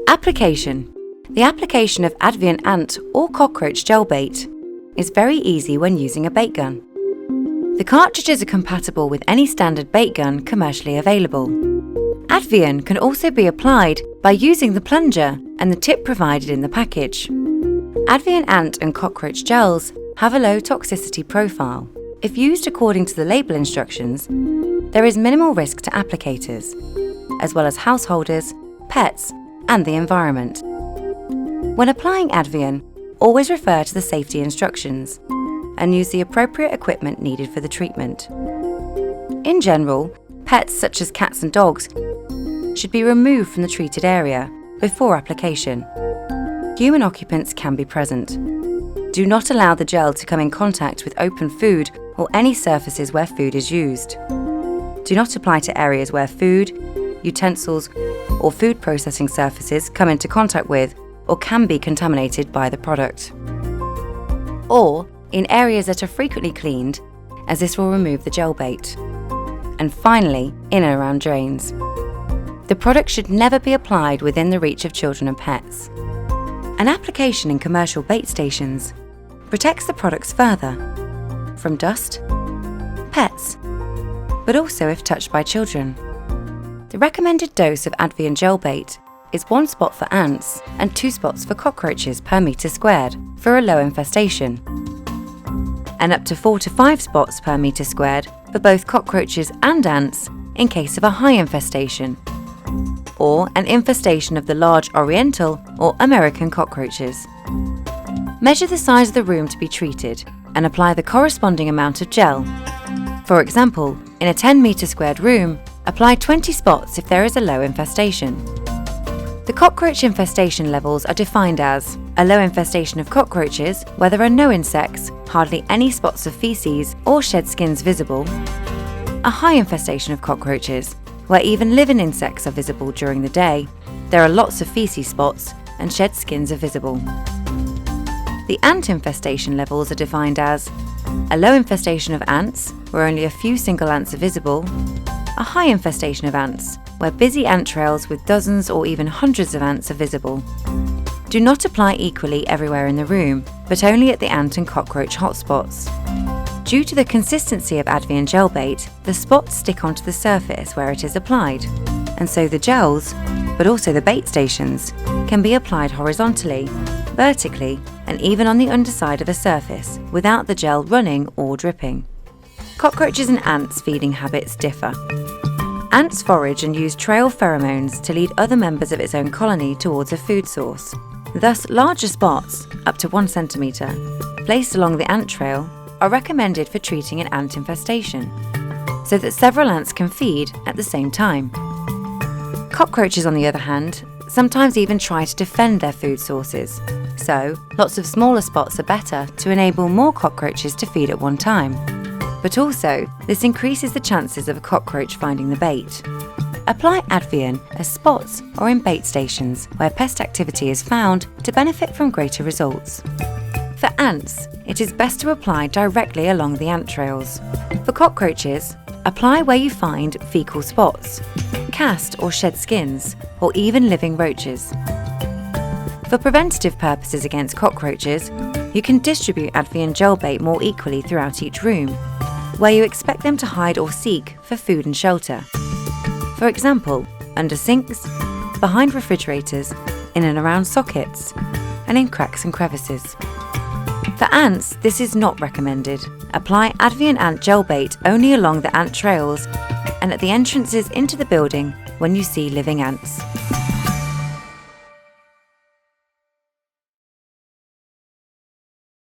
Application. The application of Advion ant or cockroach gel bait is very easy when using a bait gun. The cartridges are compatible with any standard bait gun commercially available. Advion can also be applied by using the plunger and the tip provided in the package. Advion ant and cockroach gels have a low toxicity profile. If used according to the label instructions, there is minimal risk to applicators, as well as householders, pets, and the environment. When applying Advion, always refer to the safety instructions and use the appropriate equipment needed for the treatment. In general, pets such as cats and dogs should be removed from the treated area before application. Human occupants can be present. Do not allow the gel to come in contact with open food or any surfaces where food is used. Do not apply to areas where food, utensils, or food processing surfaces come into contact with or can be contaminated by the product. Or in areas that are frequently cleaned, as this will remove the gel bait. And finally, in and around drains. The product should never be applied within the reach of children and pets. An application in commercial bait stations protects the products further from dust, pets, but also if touched by children. The recommended dose of Advion gel bait is 1 spot for ants and 2 spots for cockroaches per metre squared for a low infestation, and up to 4 to 5 spots per metre squared for both cockroaches and ants in case of a high infestation, or an infestation of the large Oriental or American cockroaches. Measure the size of the room to be treated and apply the corresponding amount of gel. For example, in a 10 metre squared room, apply 20 spots if there is a low infestation. The cockroach infestation levels are defined as a low infestation of cockroaches where there are no insects, hardly any spots of feces or shed skins visible, a high infestation of cockroaches where even living insects are visible during the day, there are lots of feces spots and shed skins are visible. The ant infestation levels are defined as a low infestation of ants where only a few single ants are visible, a high infestation of ants where busy ant trails with dozens or even hundreds of ants are visible. Do not apply equally everywhere in the room, but only at the ant and cockroach hotspots. Due to the consistency of Advion gel bait, the spots stick onto the surface where it is applied, and so the gels, but also the bait stations, can be applied horizontally, vertically, and even on the underside of a surface without the gel running or dripping. Cockroaches and ants' feeding habits differ. Ants forage and use trail pheromones to lead other members of its own colony towards a food source. Thus, larger spots, up to 1 centimetre, placed along the ant trail are recommended for treating an ant infestation, so that several ants can feed at the same time. Cockroaches, on the other hand, sometimes even try to defend their food sources, so lots of smaller spots are better to enable more cockroaches to feed at one time. But also, this increases the chances of a cockroach finding the bait. Apply Advion as spots or in bait stations where pest activity is found to benefit from greater results. For ants, it is best to apply directly along the ant trails. For cockroaches, apply where you find fecal spots, cast or shed skins, or even living roaches. For preventative purposes against cockroaches, you can distribute Advion gel bait more equally throughout each room, where you expect them to hide or seek for food and shelter. For example, under sinks, behind refrigerators, in and around sockets, and in cracks and crevices. For ants, this is not recommended. Apply Advion ant gel bait only along the ant trails and at the entrances into the building when you see living ants.